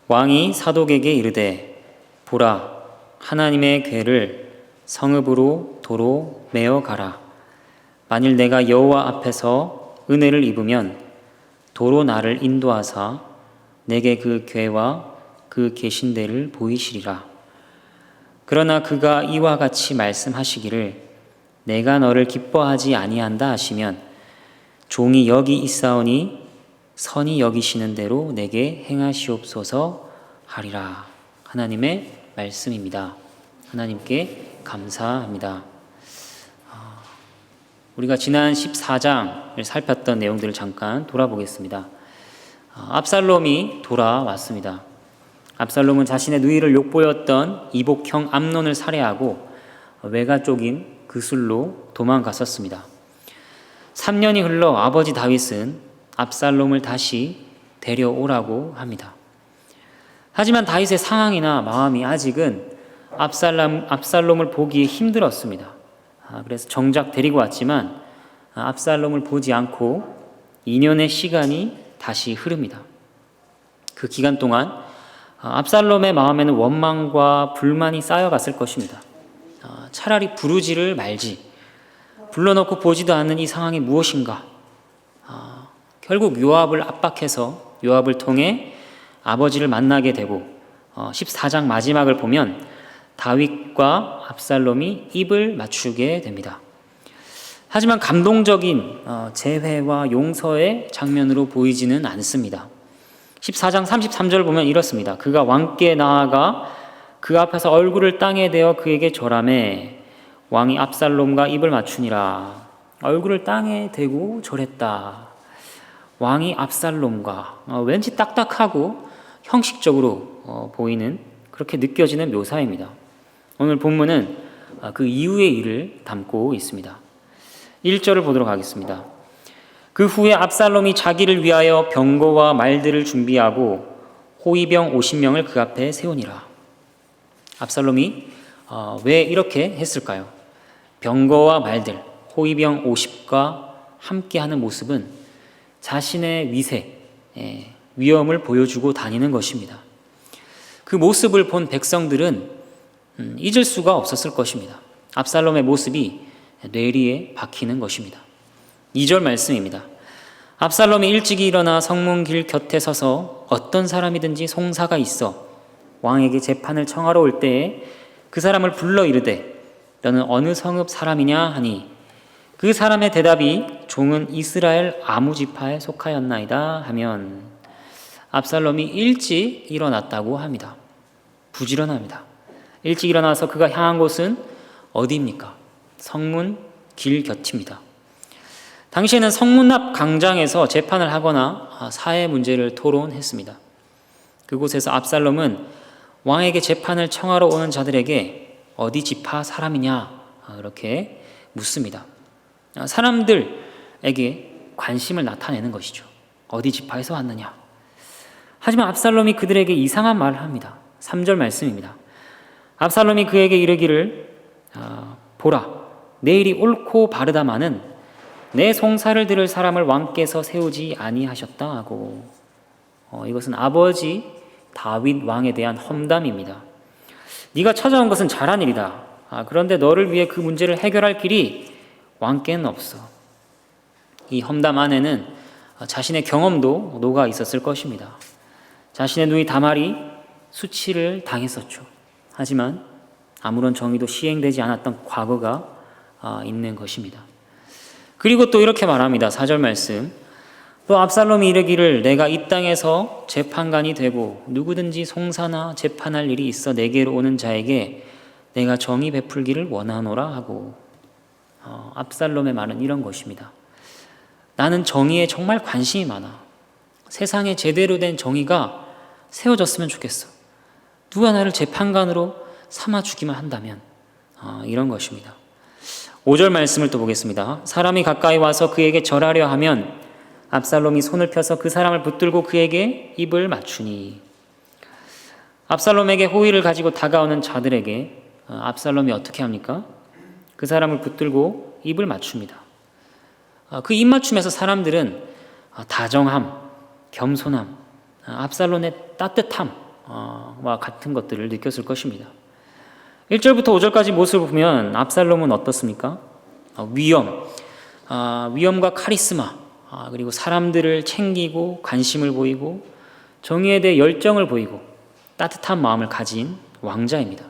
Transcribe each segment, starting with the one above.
왕이 사독에게 이르되 보라, 하나님의 궤를 성읍으로 도로 메어 가라. 만일 내가 여호와 앞에서 은혜를 입으면 도로 나를 인도하사 내게 그 궤와 그 계신 데를 보이시리라. 그러나 그가 이와 같이 말씀하시기를 내가 너를 기뻐하지 아니한다 하시면 종이 여기 있사오니 선히 여기시는 대로 내게 행하시옵소서 하리라. 하나님의 말씀입니다. 하나님께 감사합니다. 우리가 지난 14장을 살폈던 내용들을 잠깐 돌아보겠습니다. 압살롬이 돌아왔습니다. 압살롬은 자신의 누이를 욕보였던 이복형 암논을 살해하고 외가 쪽인 그술로 도망갔었습니다. 3년이 흘러 아버지 다윗은 압살롬을 다시 데려오라고 합니다. 하지만 다윗의 상황이나 마음이 아직은 압살롬을 보기에 힘들었습니다. 그래서 정작 데리고 왔지만 압살롬을 보지 않고 2년의 시간이 다시 흐릅니다. 그 기간 동안 압살롬의 마음에는 원망과 불만이 쌓여갔을 것입니다. 차라리 부르지를 말지, 불러놓고 보지도 않는 이 상황이 무엇인가. 결국 요압을 압박해서 요압을 통해 아버지를 만나게 되고 14장 마지막을 보면 다윗과 압살롬이 입을 맞추게 됩니다. 하지만 감동적인 재회와 용서의 장면으로 보이지는 않습니다. 14장 33절 보면 이렇습니다. 그가 왕께 나아가 그 앞에서 얼굴을 땅에 대어 그에게 절하매 왕이 압살롬과 입을 맞추니라. 얼굴을 땅에 대고 절했다. 왕이 압살롬과 왠지 딱딱하고 형식적으로 보이는, 그렇게 느껴지는 묘사입니다. 오늘 본문은 그 이후의 일을 담고 있습니다. 1절을 보도록 하겠습니다. 그 후에 압살롬이 자기를 위하여 병거와 말들을 준비하고 호위병 50명을 그 앞에 세우니라. 압살롬이 왜 이렇게 했을까요? 병거와 말들, 호위병 50과 함께하는 모습은 자신의 위세, 위엄을 보여주고 다니는 것입니다. 그 모습을 본 백성들은 잊을 수가 없었을 것입니다. 압살롬의 모습이 뇌리에 박히는 것입니다. 2절 말씀입니다. 압살롬이 일찍이 일어나 성문길 곁에 서서 어떤 사람이든지 송사가 있어 왕에게 재판을 청하러 올 때에 그 사람을 불러 이르되 너는 어느 성읍 사람이냐 하니 그 사람의 대답이 종은 이스라엘 아무 지파에 속하였나이다 하면 압살롬이 일찍 일어났다고 합니다. 부지런합니다. 일찍 일어나서 그가 향한 곳은 어디입니까? 성문 길 곁입니다. 당시에는 성문 앞 광장에서 재판을 하거나 사회 문제를 토론했습니다. 그곳에서 압살롬은 왕에게 재판을 청하러 오는 자들에게 어디 지파 사람이냐 이렇게 묻습니다. 사람들에게 관심을 나타내는 것이죠. 어디 지파에서 왔느냐. 하지만 압살롬이 그들에게 이상한 말을 합니다. 3절 말씀입니다. 압살롬이 그에게 이르기를 보라, 내 일이 옳고 바르다마는 내 송사를 들을 사람을 왕께서 세우지 아니하셨다 하고, 이것은 아버지 다윗 왕에 대한 험담입니다. 네가 찾아온 것은 잘한 일이다. 그런데 너를 위해 그 문제를 해결할 길이 왕께는 없어. 이 험담 안에는 자신의 경험도 녹아 있었을 것입니다. 자신의 누이 다말이 수치를 당했었죠. 하지만 아무런 정의도 시행되지 않았던 과거가 있는 것입니다. 그리고 또 이렇게 말합니다. 4절 말씀. 또 압살롬이 이르기를 내가 이 땅에서 재판관이 되고 누구든지 송사나 재판할 일이 있어 내게로 오는 자에게 내가 정의 베풀기를 원하노라 하고, 압살롬의 말은 이런 것입니다. 나는 정의에 정말 관심이 많아. 세상에 제대로 된 정의가 세워졌으면 좋겠어. 누가 나를 재판관으로 삼아주기만 한다면, 이런 것입니다. 5절 말씀을 또 보겠습니다. 사람이 가까이 와서 그에게 절하려 하면 압살롬이 손을 펴서 그 사람을 붙들고 그에게 입을 맞추니. 압살롬에게 호의를 가지고 다가오는 자들에게 압살롬이 어떻게 합니까? 그 사람을 붙들고 입을 맞춥니다. 그 입맞춤에서 사람들은 다정함, 겸손함, 압살롬의 따뜻함, 같은 것들을 느꼈을 것입니다. 1절부터 5절까지 모습을 보면 압살롬은 어떻습니까? 위엄과 카리스마, 그리고 사람들을 챙기고 관심을 보이고 정의에 대해 열정을 보이고 따뜻한 마음을 가진 왕자입니다.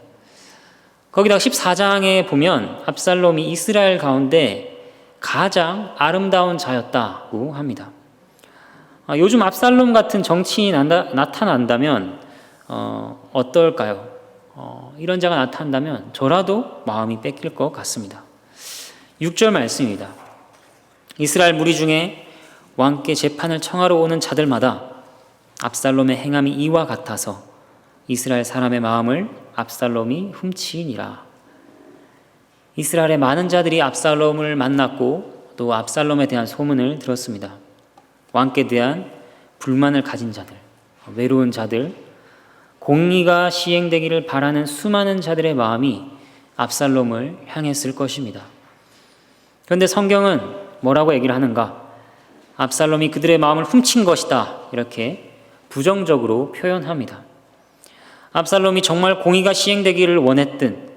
거기다가 14장에 보면 압살롬이 이스라엘 가운데 가장 아름다운 자였다고 합니다. 요즘 압살롬 같은 정치인이 나타난다면 어떨까요? 이런 자가 나타난다면 저라도 마음이 뺏길 것 같습니다. 6절 말씀입니다. 이스라엘 무리 중에 왕께 재판을 청하러 오는 자들마다 압살롬의 행함이 이와 같아서 이스라엘 사람의 마음을 압살롬이 훔치니라. 이스라엘의 많은 자들이 압살롬을 만났고 또 압살롬에 대한 소문을 들었습니다. 왕께 대한 불만을 가진 자들, 외로운 자들, 공의가 시행되기를 바라는 수많은 자들의 마음이 압살롬을 향했을 것입니다. 그런데 성경은 뭐라고 얘기를 하는가? 압살롬이 그들의 마음을 훔친 것이다, 이렇게 부정적으로 표현합니다. 압살롬이 정말 공의가 시행되기를 원했든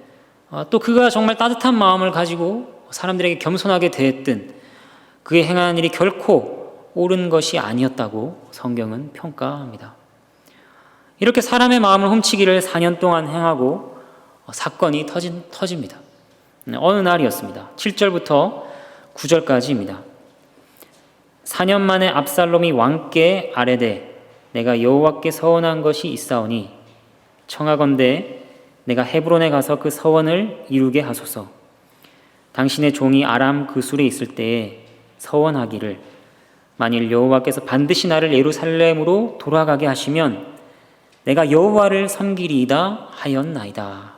또 그가 정말 따뜻한 마음을 가지고 사람들에게 겸손하게 대했든 그의 행한 일이 결코 옳은 것이 아니었다고 성경은 평가합니다. 이렇게 사람의 마음을 훔치기를 4년 동안 행하고 사건이 터집니다. 어느 날이었습니다. 7절부터 9절까지입니다. 4년 만에 압살롬이 왕께 아뢰되 내가 여호와께 서원한 것이 있사오니 청하건대 내가 헤브론에 가서 그 서원을 이루게 하소서. 당신의 종이 아람 그술에 있을 때에 서원하기를 만일 여호와께서 반드시 나를 예루살렘으로 돌아가게 하시면 내가 여호와를 섬기리이다 하였나이다.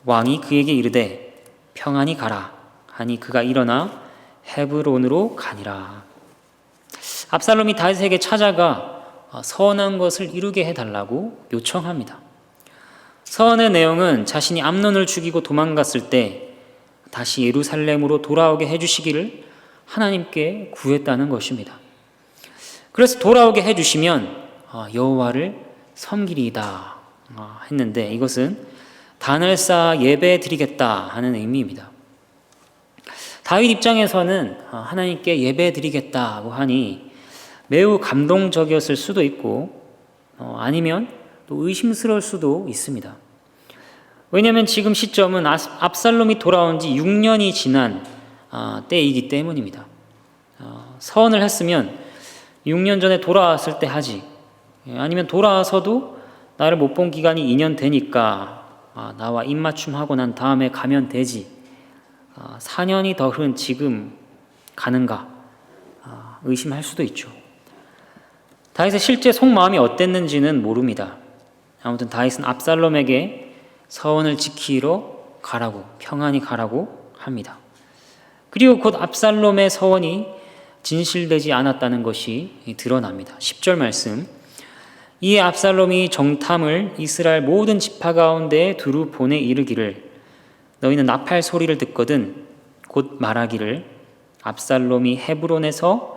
왕이 그에게 이르되 평안히 가라 하니 그가 일어나 헤브론으로 가니라. 압살롬이 다윗에게 찾아가 서원한 것을 이루게 해달라고 요청합니다. 서원의 내용은 자신이 암논을 죽이고 도망갔을 때 다시 예루살렘으로 돌아오게 해주시기를 하나님께 구했다는 것입니다. 그래서 돌아오게 해주시면 여호와를 섬기리이다 했는데 이것은 단을 쌓아 예배 드리겠다 하는 의미입니다. 다윗 입장에서는 하나님께 예배 드리겠다고 하니 매우 감동적이었을 수도 있고 아니면 또 의심스러울 수도 있습니다. 왜냐하면 지금 시점은 압살롬이 돌아온 지 6년이 지난 때이기 때문입니다. 서원을 했으면 6년 전에 돌아왔을 때 하지, 아니면 돌아와서도 나를 못 본 기간이 2년 되니까 나와 입맞춤하고 난 다음에 가면 되지, 4년이 더 흐른 지금 가는가 의심할 수도 있죠. 다윗의 실제 속마음이 어땠는지는 모릅니다. 아무튼 다윗은 압살롬에게 서원을 지키러 가라고, 평안히 가라고 합니다. 그리고 곧 압살롬의 서원이 진실되지 않았다는 것이 드러납니다. 10절 말씀. 이에 압살롬이 정탐을 이스라엘 모든 지파 가운데 두루 보내 이르기를 너희는 나팔 소리를 듣거든 곧 말하기를 압살롬이 헤브론에서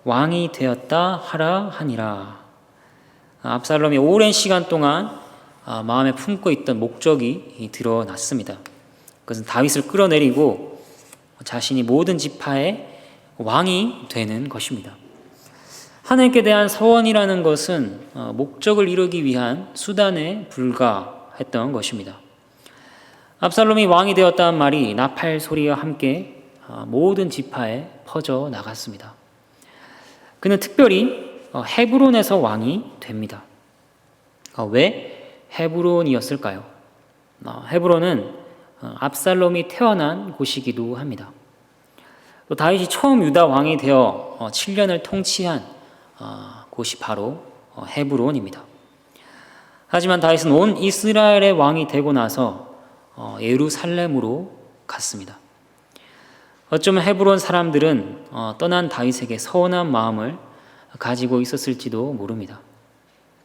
왕이 되었다 하라 하니라. 압살롬이 오랜 시간 동안 마음에 품고 있던 목적이 드러났습니다. 그것은 다윗을 끌어내리고 자신이 모든 지파의 왕이 되는 것입니다. 하나님께 대한 서원이라는 것은 목적을 이루기 위한 수단에 불과했던 것입니다. 압살롬이 왕이 되었다는 말이 나팔 소리와 함께 모든 지파에 퍼져 나갔습니다. 그는 특별히 헤브론에서 왕이 됩니다. 왜 헤브론이었을까요? 헤브론은 압살롬이 태어난 곳이기도 합니다. 또 다윗이 처음 유다 왕이 되어 7년을 통치한 곳이 바로 헤브론입니다. 하지만 다윗은 온 이스라엘의 왕이 되고 나서 예루살렘으로 갔습니다. 어쩌면 헤브론 사람들은 떠난 다윗에게 서운한 마음을 가지고 있었을지도 모릅니다.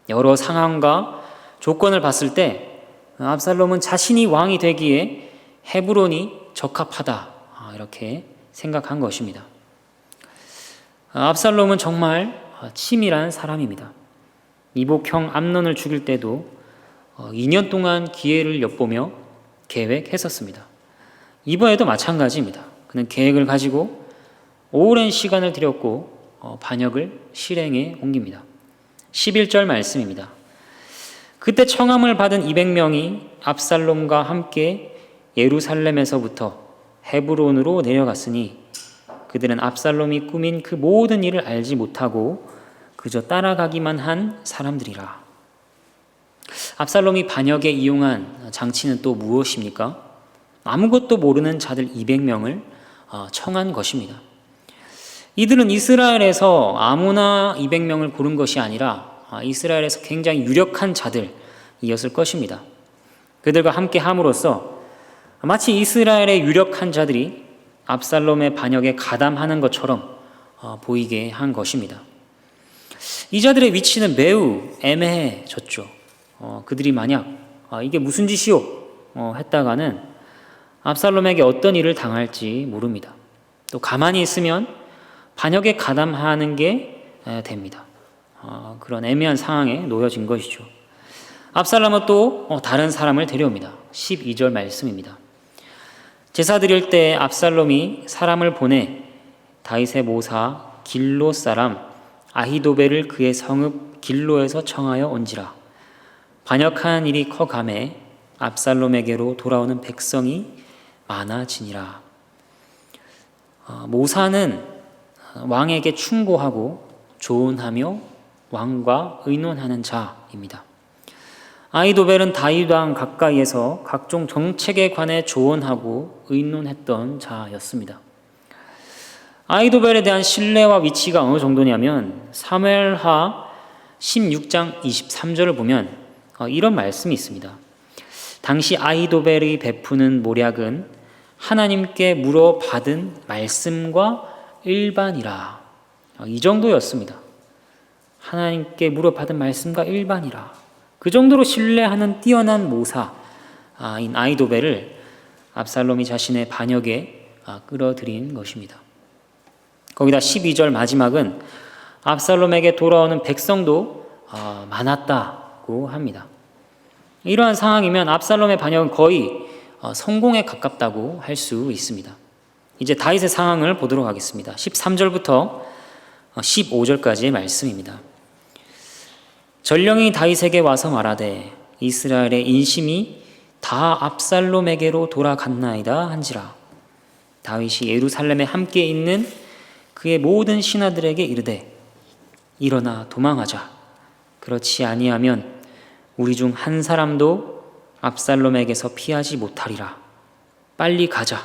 여러 상황과 조건을 봤을 때 압살롬은 자신이 왕이 되기에 헤브론이 적합하다 이렇게 생각한 것입니다. 압살롬은 정말 치밀한 사람입니다. 이복형 암논을 죽일 때도 2년 동안 기회를 엿보며 계획했었습니다. 이번에도 마찬가지입니다. 그는 계획을 가지고 오랜 시간을 들였고 반역을 실행에 옮깁니다. 11절 말씀입니다. 그때 청함을 받은 200명이 압살롬과 함께 예루살렘에서부터 헤브론으로 내려갔으니 그들은 압살롬이 꾸민 그 모든 일을 알지 못하고 그저 따라가기만 한 사람들이라. 압살롬이 반역에 이용한 장치는 또 무엇입니까? 아무것도 모르는 자들 200명을 청한 것입니다. 이들은 이스라엘에서 아무나 200명을 고른 것이 아니라 이스라엘에서 굉장히 유력한 자들이었을 것입니다. 그들과 함께 함으로써 마치 이스라엘의 유력한 자들이 압살롬의 반역에 가담하는 것처럼 보이게 한 것입니다. 이 자들의 위치는 매우 애매해졌죠. 그들이 만약 이게 무슨 짓이요? 했다가는 압살롬에게 어떤 일을 당할지 모릅니다. 또 가만히 있으면 반역에 가담하는 게 됩니다. 그런 애매한 상황에 놓여진 것이죠. 압살롬은 또 다른 사람을 데려옵니다. 12절 말씀입니다. 제사 드릴 때 압살롬이 사람을 보내 다윗의 모사 길로 사람 아히도벨을 그의 성읍 길로에서 청하여 온지라. 반역한 일이 커가매 압살롬에게로 돌아오는 백성이 많아지니라. 모사는 왕에게 충고하고 조언하며 왕과 의논하는 자입니다. 아히도벨은 다윗 왕 가까이에서 각종 정책에 관해 조언하고 의논했던 자였습니다. 아히도벨에 대한 신뢰와 위치가 어느 정도냐면 사무엘하 16장 23절을 보면 이런 말씀이 있습니다. 당시 아히도벨이 베푸는 모략은 하나님께 물어받은 말씀과 일반이라. 이 정도였습니다. 하나님께 물어받은 말씀과 일반이라. 그 정도로 신뢰하는 뛰어난 모사인 아히도벨을 압살롬이 자신의 반역에 끌어들인 것입니다. 거기다 12절 마지막은 압살롬에게 돌아오는 백성도 많았다고 합니다. 이러한 상황이면 압살롬의 반역은 거의 성공에 가깝다고 할 수 있습니다. 이제 다윗의 상황을 보도록 하겠습니다. 13절부터 15절까지의 말씀입니다. 전령이 다윗에게 와서 말하되 이스라엘의 인심이 다 압살롬에게로 돌아갔나이다 한지라. 다윗이 예루살렘에 함께 있는 그의 모든 신하들에게 이르되 일어나 도망하자. 그렇지 아니하면 우리 중 한 사람도 압살롬에게서 피하지 못하리라. 빨리 가자.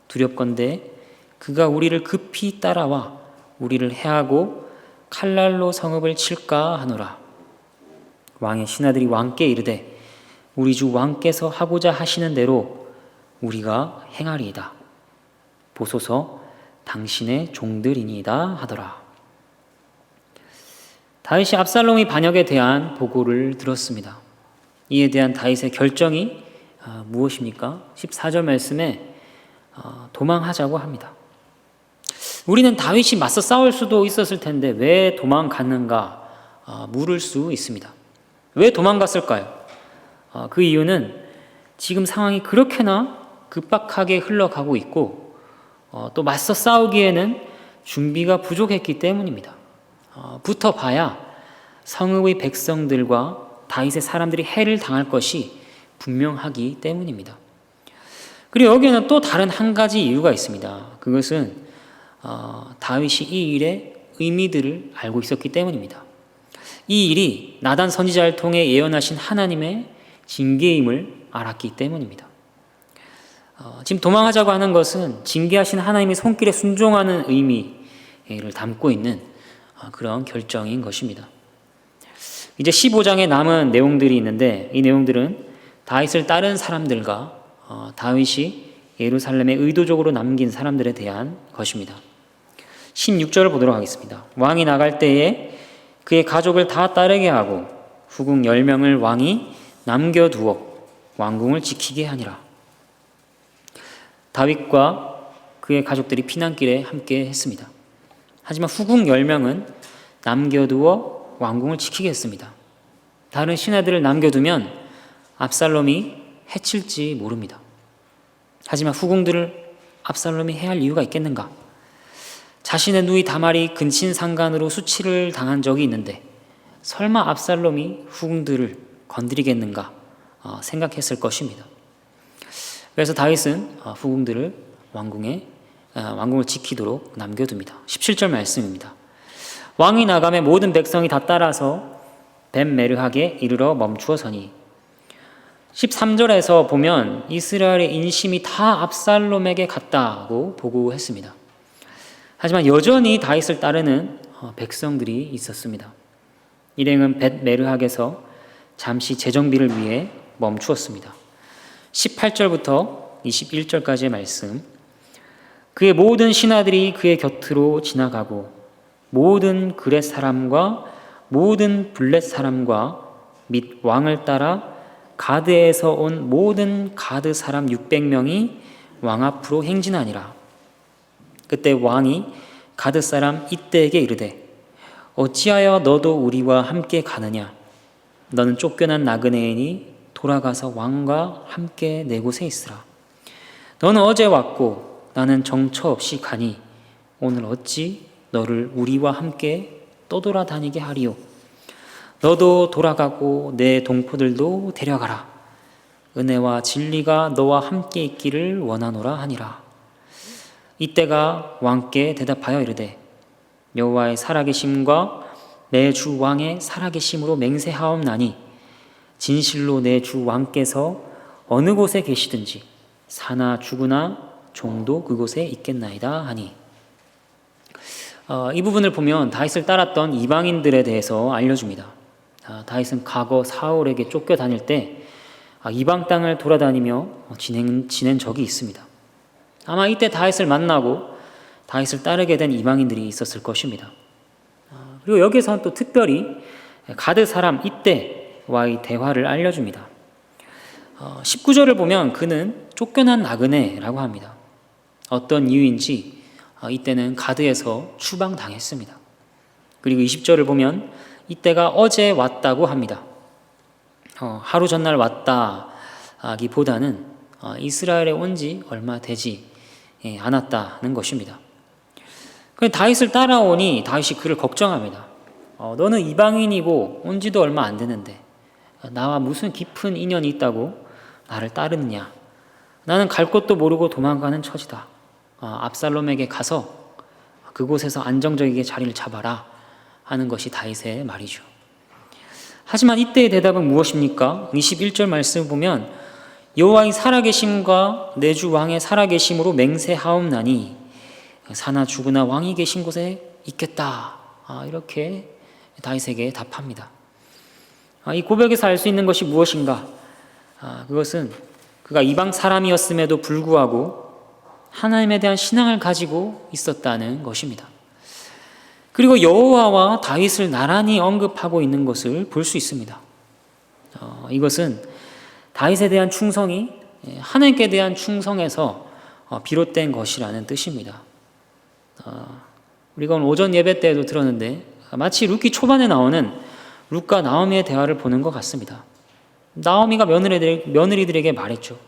두렵건대 그가 우리를 급히 따라와 우리를 해하고 칼날로 성읍을 칠까 하노라. 왕의 신하들이 왕께 이르되 우리 주 왕께서 하고자 하시는 대로 우리가 행하리이다. 보소서 당신의 종들이니이다 하더라. 다윗이 압살롬의 반역에 대한 보고를 들었습니다. 이에 대한 다윗의 결정이 무엇입니까? 14절 말씀에 도망하자고 합니다. 우리는 다윗이 맞서 싸울 수도 있었을 텐데 왜 도망갔는가 물을 수 있습니다. 왜 도망갔을까요? 그 이유는 지금 상황이 그렇게나 급박하게 흘러가고 있고 또 맞서 싸우기에는 준비가 부족했기 때문입니다. 붙어봐야 성읍의 백성들과 다윗의 사람들이 해를 당할 것이 분명하기 때문입니다. 그리고 여기에는 또 다른 한 가지 이유가 있습니다. 그것은 다윗이 이 일의 의미들을 알고 있었기 때문입니다. 이 일이 나단 선지자를 통해 예언하신 하나님의 징계임을 알았기 때문입니다. 지금 도망하자고 하는 것은 징계하신 하나님의 손길에 순종하는 의미를 담고 있는 그런 결정인 것입니다. 이제 15장에 남은 내용들이 있는데 이 내용들은 다윗을 따른 사람들과 다윗이 예루살렘에 의도적으로 남긴 사람들에 대한 것입니다. 16절을 보도록 하겠습니다. 왕이 나갈 때에 그의 가족을 다 따르게 하고 후궁 10명을 왕이 남겨두어 왕궁을 지키게 하니라. 다윗과 그의 가족들이 피난길에 함께 했습니다. 하지만 후궁 10명은 남겨두어 왕궁을 지키겠습니다. 다른 신하들을 남겨두면 압살롬이 해칠지 모릅니다. 하지만 후궁들을 압살롬이 해할 이유가 있겠는가? 자신의 누이 다말이 근친상간으로 수치를 당한 적이 있는데 설마 압살롬이 후궁들을 건드리겠는가 생각했을 것입니다. 그래서 다윗은 후궁들을 왕궁을 지키도록 남겨둡니다. 17절 말씀입니다. 왕이 나가매 모든 백성이 다 따라서 벳메르하게 이르러 멈추어서니 13절에서 보면 이스라엘의 인심이 다 압살롬에게 갔다고 보고했습니다. 하지만 여전히 다윗을 따르는 백성들이 있었습니다. 일행은 벳메르학에서 잠시 재정비를 위해 멈추었습니다. 18절부터 21절까지의 말씀. 그의 모든 신하들이 그의 곁으로 지나가고 모든 그렛 사람과 모든 블렛 사람과 및 왕을 따라 가드에서 온 모든 가드 사람 600명이 왕 앞으로 행진하니라. 그때 왕이 가드 사람 이때에게 이르되 어찌하여 너도 우리와 함께 가느냐? 너는 쫓겨난 나그네이니 돌아가서 왕과 함께 내 곳에 있으라. 너는 어제 왔고 나는 정처 없이 가니 오늘 어찌 너를 우리와 함께 떠돌아다니게 하리요? 너도 돌아가고 내 동포들도 데려가라. 은혜와 진리가 너와 함께 있기를 원하노라 하니라. 이때가 왕께 대답하여 이르되 여호와의 살아계심과 내 주 왕의 살아계심으로 맹세하옵나니 진실로 내 주 왕께서 어느 곳에 계시든지 사나 죽으나 종도 그곳에 있겠나이다 하니. 이 부분을 보면 다윗을 따랐던 이방인들에 대해서 알려줍니다. 다윗은 과거 사울에게 쫓겨다닐 때 이방 땅을 돌아다니며 지낸 적이 있습니다. 아마 이때 다윗을 만나고 다윗을 따르게 된 이방인들이 있었을 것입니다. 그리고 여기서는 또 특별히 가드 사람 이때와의 대화를 알려줍니다. 19절을 보면 그는 쫓겨난 나그네라고 합니다. 어떤 이유인지 이때는 가드에서 추방당했습니다. 그리고 20절을 보면 이때가 어제 왔다고 합니다. 하루 전날 왔다기보다는 이스라엘에 온 지 얼마 되지 않았다는 것입니다. 다윗을 따라오니 다윗이 그를 걱정합니다. 너는 이방인이고 온 지도 얼마 안 되는데 나와 무슨 깊은 인연이 있다고 나를 따르느냐? 나는 갈 곳도 모르고 도망가는 처지다. 압살롬에게 가서 그곳에서 안정적이게 자리를 잡아라 하는 것이 다윗의 말이죠. 하지만 이때의 대답은 무엇입니까? 21절 말씀을 보면 여호와의 살아계심과 내 주 왕의 살아계심으로 맹세하옵나니 사나 죽으나 왕이 계신 곳에 있겠다. 이렇게 다윗에게 답합니다. 이 고백에서 알 수 있는 것이 무엇인가? 그것은 그가 이방 사람이었음에도 불구하고 하나님에 대한 신앙을 가지고 있었다는 것입니다. 그리고 여호와와 다윗을 나란히 언급하고 있는 것을 볼 수 있습니다. 이것은 다윗에 대한 충성이 하나님께 대한 충성에서 비롯된 것이라는 뜻입니다. 우리가 오늘 오전 예배 때에도 들었는데 마치 룻기 초반에 나오는 룻과 나오미의 대화를 보는 것 같습니다. 나오미가 며느리들에게 말했죠.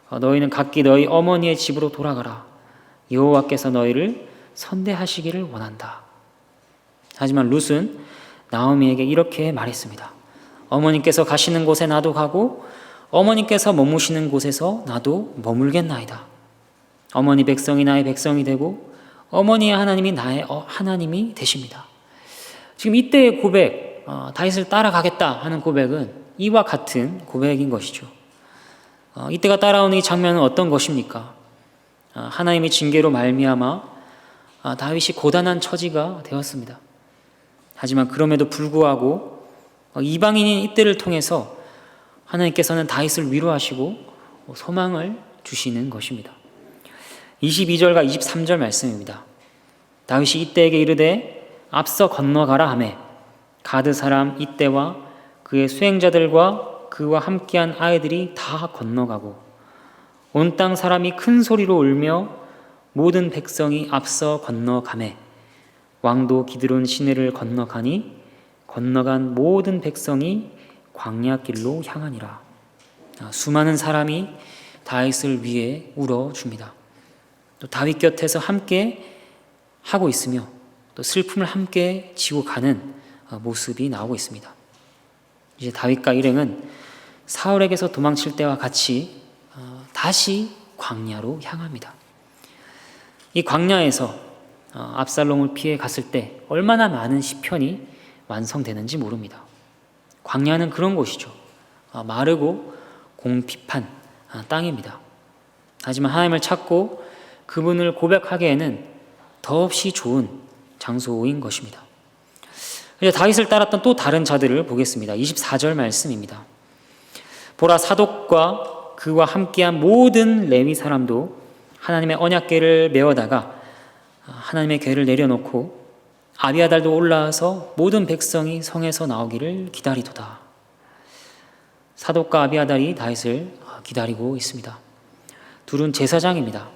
너희는 각기 너희 어머니의 집으로 돌아가라. 여호와께서 너희를 선대하시기를 원한다. 하지만 룻은 나오미에게 이렇게 말했습니다. 어머니께서 가시는 곳에 나도 가고 어머니께서 머무시는 곳에서 나도 머물겠나이다. 어머니 백성이 나의 백성이 되고 어머니의 하나님이 나의 하나님이 되십니다. 지금 이때의 고백, 다윗을 따라가겠다 하는 고백은 이와 같은 고백인 것이죠. 이때가 따라오는 이 장면은 어떤 것입니까? 하나님의 징계로 말미암아 다윗이 고단한 처지가 되었습니다. 하지만 그럼에도 불구하고 이방인인 이때를 통해서 하나님께서는 다윗을 위로하시고 소망을 주시는 것입니다. 22절과 23절 말씀입니다. 다윗이 이때에게 이르되 앞서 건너가라 하매 가드 사람 이때와 그의 수행자들과 그와 함께한 아이들이 다 건너가고 온 땅 사람이 큰 소리로 울며 모든 백성이 앞서 건너가매 왕도 기드론 시내를 건너가니 건너간 모든 백성이 광야길로 향하니라. 수많은 사람이 다윗을 위해 울어줍니다. 또 다윗 곁에서 함께 하고 있으며 또 슬픔을 함께 지고 가는 모습이 나오고 있습니다. 이제 다윗과 일행은 사울에게서 도망칠 때와 같이 다시 광야로 향합니다. 이 광야에서 압살롬을 피해 갔을 때 얼마나 많은 시편이 완성되는지 모릅니다. 광야는 그런 곳이죠. 마르고 공핍한 땅입니다. 하지만 하나님을 찾고 그분을 고백하기에는 더없이 좋은 장소인 것입니다. 이제 다윗을 따랐던 또 다른 자들을 보겠습니다. 24절 말씀입니다. 보라, 사독과 그와 함께한 모든 레위 사람도 하나님의 언약궤를 메어다가 하나님의 궤를 내려놓고 아비아달도 올라와서 모든 백성이 성에서 나오기를 기다리도다. 사독과 아비아달이 다윗을 기다리고 있습니다. 둘은 제사장입니다.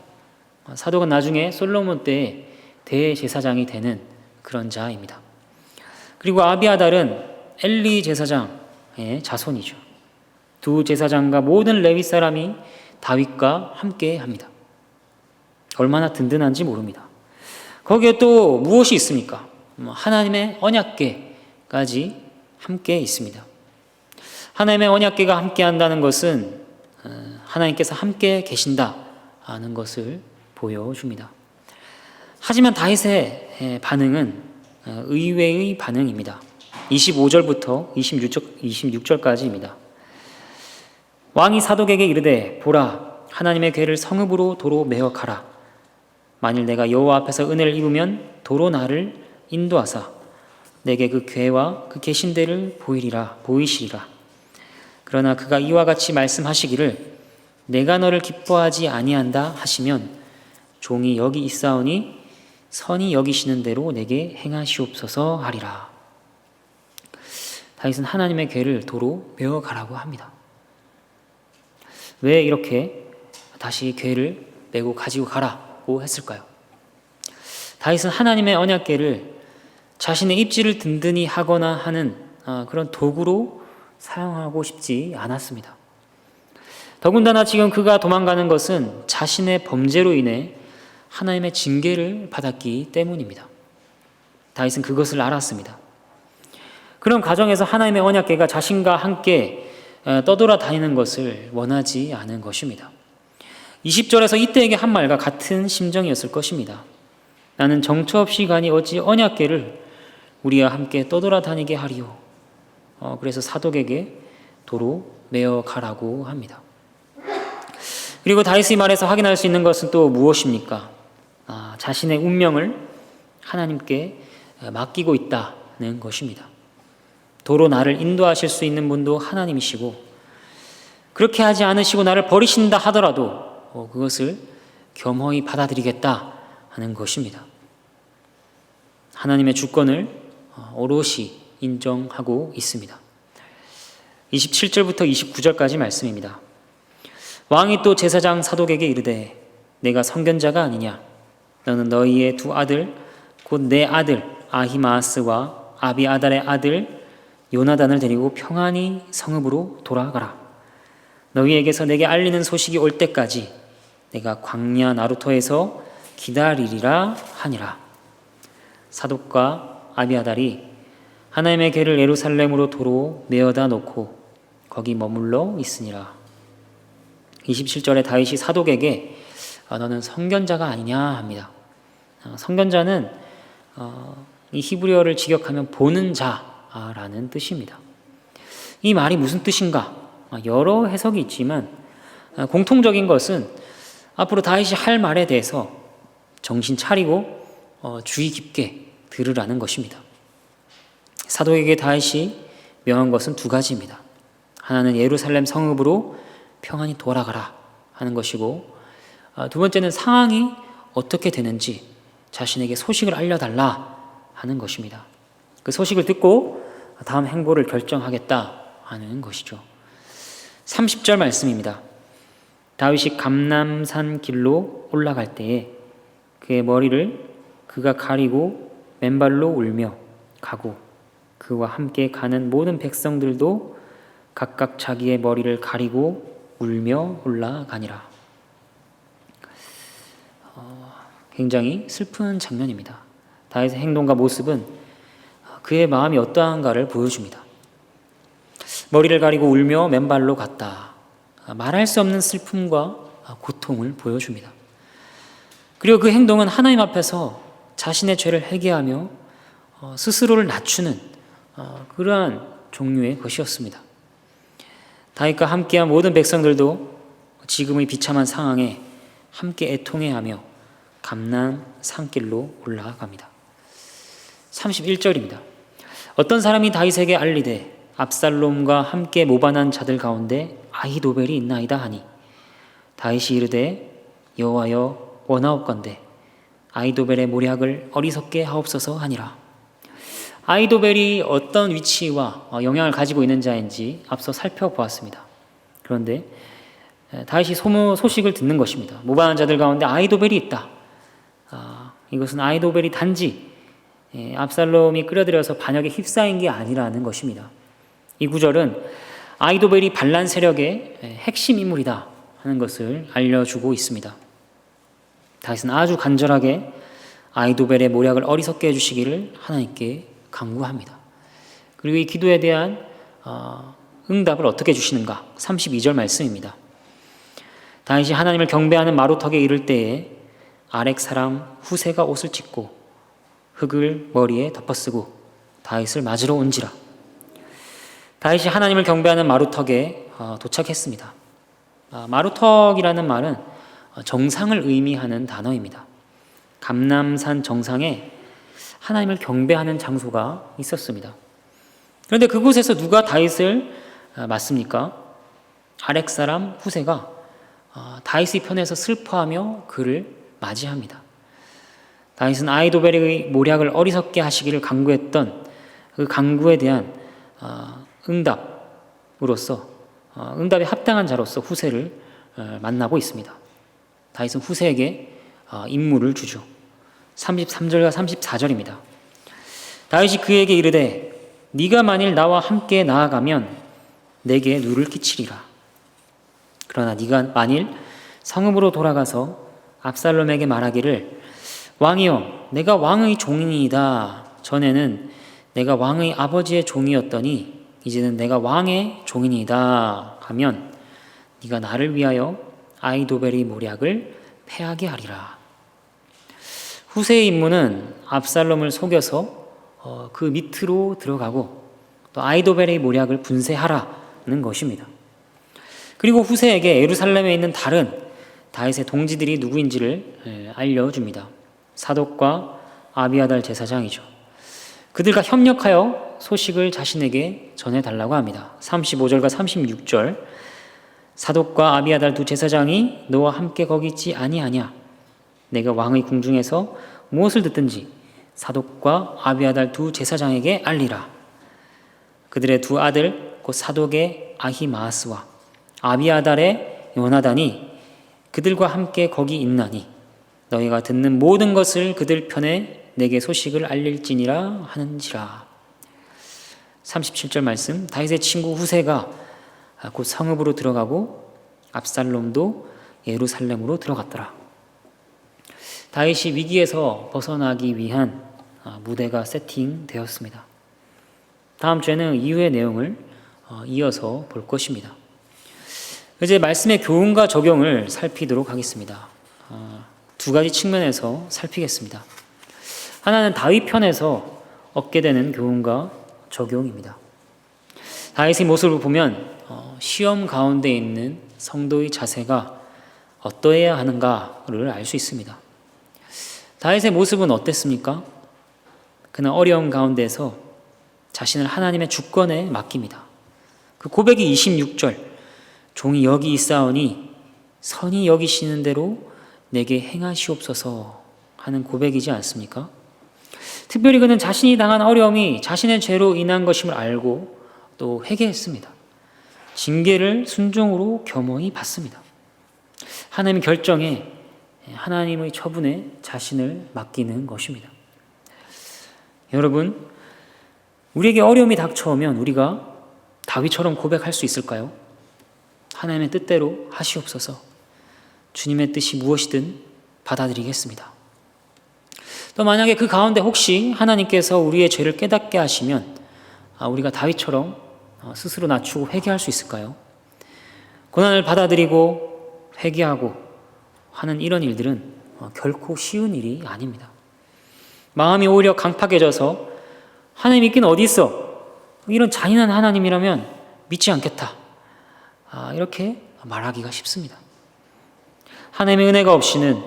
사독은 나중에 솔로몬 때에 대제사장이 되는 그런 자입니다. 그리고 아비아달은 엘리 제사장의 자손이죠. 두 제사장과 모든 레위 사람이 다윗과 함께 합니다. 얼마나 든든한지 모릅니다. 거기에 또 무엇이 있습니까? 하나님의 언약궤까지 함께 있습니다. 하나님의 언약궤가 함께 한다는 것은 하나님께서 함께 계신다는 것을 보여줍니다. 하지만 다윗의 반응은 의외의 반응입니다. 25절부터 26절까지입니다. 왕이 사독에게 이르되 보라, 하나님의 궤를 성읍으로 도로 메어 가라. 만일 내가 여호와 앞에서 은혜를 입으면 도로 나를 인도하사 내게 그 궤와 그 계신 데를 보이시리라. 그러나 그가 이와 같이 말씀하시기를 내가 너를 기뻐하지 아니한다 하시면 종이 여기 있사오니 선히 여기시는 대로 내게 행하시옵소서 하리라. 다윗은 하나님의 궤를 도로 메어 가라고 합니다. 왜 이렇게 다시 궤를 메고 가지고 가라고 했을까요? 다윗은 하나님의 언약궤를 자신의 입지를 든든히 하거나 하는 그런 도구로 사용하고 싶지 않았습니다. 더군다나 지금 그가 도망가는 것은 자신의 범죄로 인해 하나님의 징계를 받았기 때문입니다. 다윗은 그것을 알았습니다. 그런 가정에서 하나님의 언약궤가 자신과 함께 떠돌아다니는 것을 원하지 않은 것입니다. 20절에서 이때에게 한 말과 같은 심정이었을 것입니다. 나는 정처 없이 가니 어찌 언약궤를 우리와 함께 떠돌아다니게 하리요. 그래서 사독에게 도로 메어 가라고 합니다. 그리고 다윗의 말에서 확인할 수 있는 것은 또 무엇입니까? 자신의 운명을 하나님께 맡기고 있다는 것입니다. 도로 나를 인도하실 수 있는 분도 하나님이시고 그렇게 하지 않으시고 나를 버리신다 하더라도 그것을 겸허히 받아들이겠다 하는 것입니다. 하나님의 주권을 오롯이 인정하고 있습니다. 27절부터 29절까지 말씀입니다. 왕이 또 제사장 사독에게 이르되 내가 선견자가 아니냐? 너는 너희의 두 아들 곧 내 아들 아히마아스와 아비아달의 아들 요나단을 데리고 평안히 성읍으로 돌아가라. 너희에게서 내게 알리는 소식이 올 때까지 내가 광야 나루터에서 기다리리라 하니라. 사독과 아비아달이 하나님의 궤를 예루살렘으로 도로 메어다 놓고 거기 머물러 있으니라. 27절에 다윗이 사독에게 너는 선견자가 아니냐 합니다. 선견자는 이 히브리어를 직역하면 보는 자라는 뜻입니다. 이 말이 무슨 뜻인가? 여러 해석이 있지만 공통적인 것은 앞으로 다윗이 할 말에 대해서 정신 차리고 주의 깊게 들으라는 것입니다. 사독에게 다윗이 명한 것은 두 가지입니다. 하나는 예루살렘 성읍으로 평안히 돌아가라 하는 것이고 두 번째는 상황이 어떻게 되는지 자신에게 소식을 알려달라 하는 것입니다. 그 소식을 듣고 다음 행보를 결정하겠다 하는 것이죠. 30절 말씀입니다. 다윗이 감람산 길로 올라갈 때에 그의 머리를 그가 가리고 맨발로 울며 가고 그와 함께 가는 모든 백성들도 각각 자기의 머리를 가리고 울며 올라가니라. 굉장히 슬픈 장면입니다. 다윗의 행동과 모습은 그의 마음이 어떠한가를 보여줍니다. 머리를 가리고 울며 맨발로 갔다. 말할 수 없는 슬픔과 고통을 보여줍니다. 그리고 그 행동은 하나님 앞에서 자신의 죄를 회개하며 스스로를 낮추는 그러한 종류의 것이었습니다. 다윗과 함께한 모든 백성들도 지금의 비참한 상황에 함께 애통해하며 감난 산길로 올라갑니다. 31절입니다. 어떤 사람이 다윗에게 알리되 압살롬과 함께 모반한 자들 가운데 아히도벨이 있나이다 하니 다윗이 이르되 여호와여 원하옵건대 아히도벨의 모략을 어리석게 하옵소서 하니라. 아히도벨이 어떤 위치와 영향을 가지고 있는 자인지 앞서 살펴보았습니다. 그런데 다윗이 소식을 듣는 것입니다. 모반한 자들 가운데 아히도벨이 있다. 이것은 아히도벨이 단지 압살롬이 끌어들여서 반역에 휩싸인 게 아니라는 것입니다. 이 구절은 아히도벨이 반란 세력의 핵심 인물이다 하는 것을 알려주고 있습니다. 다윗은 아주 간절하게 아히도벨의 모략을 어리석게 해주시기를 하나님께 간구합니다. 그리고 이 기도에 대한 응답을 어떻게 주시는가? 32절 말씀입니다. 다윗이 하나님을 경배하는 마루턱에 이를 때에 아렉 사람 후세가 옷을 찢고 흙을 머리에 덮어쓰고 다윗을 맞으러 온지라. 다윗이 하나님을 경배하는 마루턱에 도착했습니다. 마루턱이라는 말은 정상을 의미하는 단어입니다. 감람산 정상에 하나님을 경배하는 장소가 있었습니다. 그런데 그곳에서 누가 다윗을 맞습니까? 아렉 사람 후세가 다윗의 편에서 슬퍼하며 그를 맞이합니다. 다윗은 아히도벨의 모략을 어리석게 하시기를 간구했던 그 간구에 대한 응답으로서 응답에 합당한 자로서 후세를 만나고 있습니다. 다윗은 후세에게 임무를 주죠. 33절과 34절입니다. 다윗이 그에게 이르되 네가 만일 나와 함께 나아가면 내게 누를 끼치리라. 그러나 네가 만일 성읍으로 돌아가서 압살롬에게 말하기를 왕이여 내가 왕의 종이니이다. 전에는 내가 왕의 아버지의 종이었더니 이제는 내가 왕의 종이니이다 하면 네가 나를 위하여 아히도벨의 모략을 패하게 하리라. 후세의 임무는 압살롬을 속여서 그 밑으로 들어가고 또 아히도벨의 모략을 분쇄하라는 것입니다. 그리고 후세에게 예루살렘에 있는 다른 다윗의 동지들이 누구인지를 알려줍니다. 사독과 아비아달 제사장이죠. 그들과 협력하여 소식을 자신에게 전해달라고 합니다. 35절과 36절 사독과 아비아달 두 제사장이 너와 함께 거기 있지 아니하냐? 내가 왕의 궁중에서 무엇을 듣든지 사독과 아비아달 두 제사장에게 알리라. 그들의 두 아들 곧 사독의 아히마아스와 아비아달의 요나단이 그들과 함께 거기 있나니 너희가 듣는 모든 것을 그들 편에 내게 소식을 알릴지니라 하는지라. 37절 말씀 다윗의 친구 후세가 곧 성읍으로 들어가고 압살롬도 예루살렘으로 들어갔더라. 다윗이 위기에서 벗어나기 위한 무대가 세팅되었습니다. 다음 주에는 이후의 내용을 이어서 볼 것입니다. 이제 말씀의 교훈과 적용을 살피도록 하겠습니다. 두 가지 측면에서 살피겠습니다. 하나는 다윗 편에서 얻게 되는 교훈과 적용입니다. 다윗의 모습을 보면 시험 가운데 있는 성도의 자세가 어떠해야 하는가를 알 수 있습니다. 다윗의 모습은 어땠습니까? 그는 어려움 가운데서 자신을 하나님의 주권에 맡깁니다. 그 고백이 26절 종이 여기 있사오니 선히 여기시는 대로 내게 행하시옵소서 하는 고백이지 않습니까? 특별히 그는 자신이 당한 어려움이 자신의 죄로 인한 것임을 알고 또 회개했습니다. 징계를 순종으로 겸허히 받습니다. 하나님의 결정에 하나님의 처분에 자신을 맡기는 것입니다. 여러분, 우리에게 어려움이 닥쳐오면 우리가 다윗처럼 고백할 수 있을까요? 하나님의 뜻대로 하시옵소서. 주님의 뜻이 무엇이든 받아들이겠습니다. 또 만약에 그 가운데 혹시 하나님께서 우리의 죄를 깨닫게 하시면 우리가 다윗처럼 스스로 낮추고 회개할 수 있을까요? 고난을 받아들이고 회개하고 하는 이런 일들은 결코 쉬운 일이 아닙니다. 마음이 오히려 강팍해져서 하나님 있긴 어디 있어? 이런 잔인한 하나님이라면 믿지 않겠다. 이렇게 말하기가 쉽습니다. 하나님의 은혜가 없이는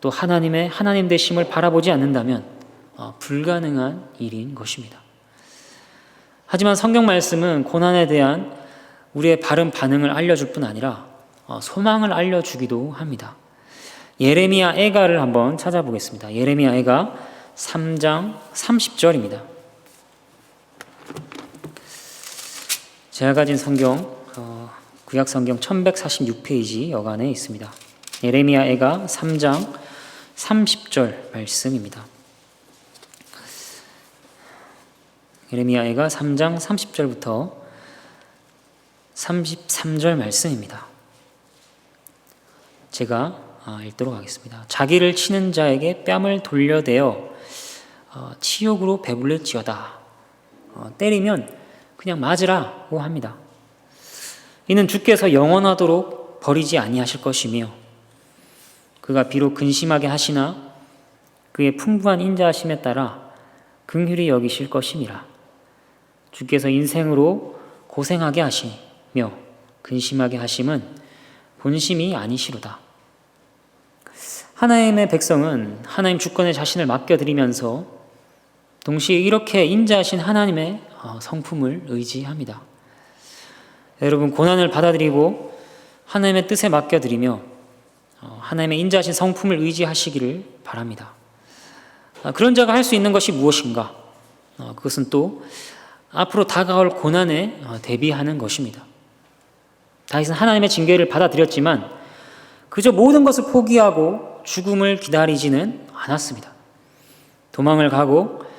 또 하나님의 하나님 되심을 바라보지 않는다면 불가능한 일인 것입니다. 하지만 성경 말씀은 고난에 대한 우리의 바른 반응을 알려줄 뿐 아니라 소망을 알려주기도 합니다. 예레미야 애가를 한번 찾아보겠습니다. 예레미야 애가 3장 30절입니다. 제가 가진 성경 구약 성경 1146페이지 여간에 있습니다. 예레미야 애가 3장 30절 말씀입니다. 예레미야 애가 3장 30절부터 33절 말씀입니다. 제가 읽도록 하겠습니다. 자기를 치는 자에게 뺨을 돌려대어 치욕으로 배불릴지어다. 때리면 그냥 맞으라고 합니다. 이는 주께서 영원하도록 버리지 아니하실 것이며 그가 비록 근심하게 하시나 그의 풍부한 인자하심에 따라 긍휼히 여기실 것임이라. 주께서 인생으로 고생하게 하시며 근심하게 하심은 본심이 아니시로다. 하나님의 백성은 하나님 주권에 자신을 맡겨드리면서 동시에 이렇게 인자하신 하나님의 성품을 의지합니다. 여러분, 고난을 받아들이고 하나님의 뜻에 맡겨드리며 하나님의 인자하신 성품을 의지하시기를 바랍니다. 그런 자가 할 수 있는 것이 무엇인가? 그것은 또 앞으로 다가올 고난에 대비하는 것입니다. 다윗은 하나님의 징계를 받아들였지만 그저 모든 것을 포기하고 죽음을 기다리지는 않았습니다. 도망을 가고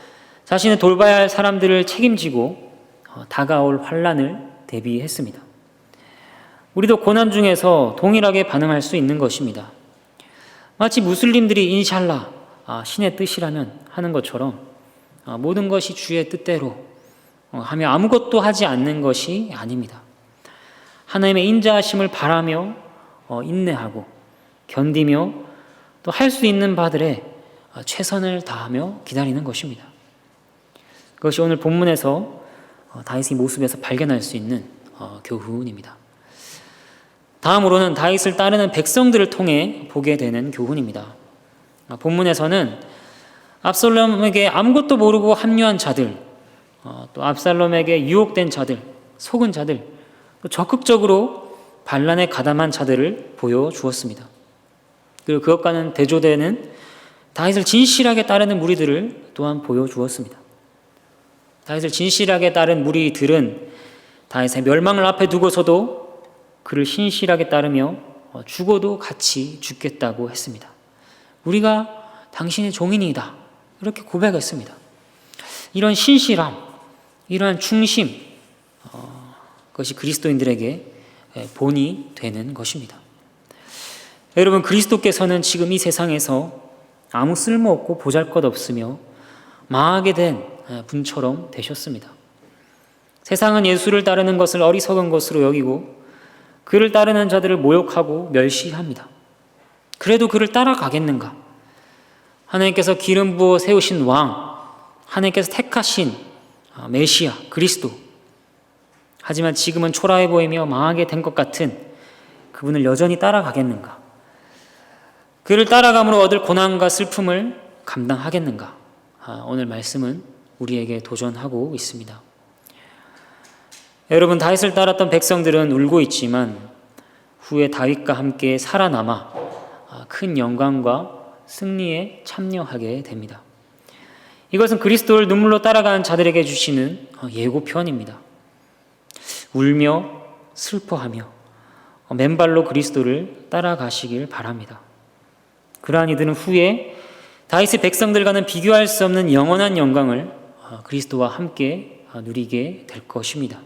자신을 돌봐야 할 사람들을 책임지고 다가올 환난을 대비했습니다. 우리도 고난 중에서 동일하게 반응할 수 있는 것입니다. 마치 무슬림들이 인샬라, 신의 뜻이라면 하는 것처럼 모든 것이 주의 뜻대로 하며 아무것도 하지 않는 것이 아닙니다. 하나님의 인자하심을 바라며 인내하고 견디며 또 할 수 있는 바들에 최선을 다하며 기다리는 것입니다. 그것이 오늘 본문에서 다윗의 모습에서 발견할 수 있는 교훈입니다. 다음으로는 다윗을 따르는 백성들을 통해 보게 되는 교훈입니다. 본문에서는 압살롬에게 아무것도 모르고 합류한 자들, 또 압살롬에게 유혹된 자들, 속은 자들, 또 적극적으로 반란에 가담한 자들을 보여주었습니다. 그리고 그것과는 대조되는 다윗을 진실하게 따르는 무리들을 또한 보여주었습니다. 다윗을 진실하게 따른 무리들은 다윗의 멸망을 앞에 두고서도 그를 신실하게 따르며 죽어도 같이 죽겠다고 했습니다. 우리가 당신의 종인이다, 이렇게 고백했습니다. 이런 신실함, 이러한 충심, 그것이 그리스도인들에게 본이 되는 것입니다. 여러분, 그리스도께서는 지금 이 세상에서 아무 쓸모없고 보잘것없으며 망하게 된 분처럼 되셨습니다. 세상은 예수를 따르는 것을 어리석은 것으로 여기고 그를 따르는 자들을 모욕하고 멸시합니다. 그래도 그를 따라가겠는가? 하나님께서 기름 부어 세우신 왕, 하나님께서 택하신 메시아, 그리스도. 하지만 지금은 초라해 보이며 망하게 된 것 같은 그분을 여전히 따라가겠는가? 그를 따라감으로 얻을 고난과 슬픔을 감당하겠는가? 오늘 말씀은 우리에게 도전하고 있습니다. 여러분, 다윗을 따랐던 백성들은 울고 있지만 후에 다윗과 함께 살아남아 큰 영광과 승리에 참여하게 됩니다. 이것은 그리스도를 눈물로 따라가는 자들에게 주시는 예고편입니다. 울며 슬퍼하며 맨발로 그리스도를 따라가시길 바랍니다. 그러한 이들은 후에 다윗의 백성들과는 비교할 수 없는 영원한 영광을 그리스도와 함께 누리게 될 것입니다.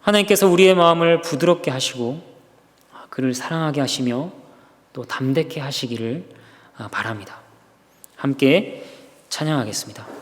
하나님께서 우리의 마음을 부드럽게 하시고 그를 사랑하게 하시며 또 담대케 하시기를 바랍니다. 함께 찬양하겠습니다.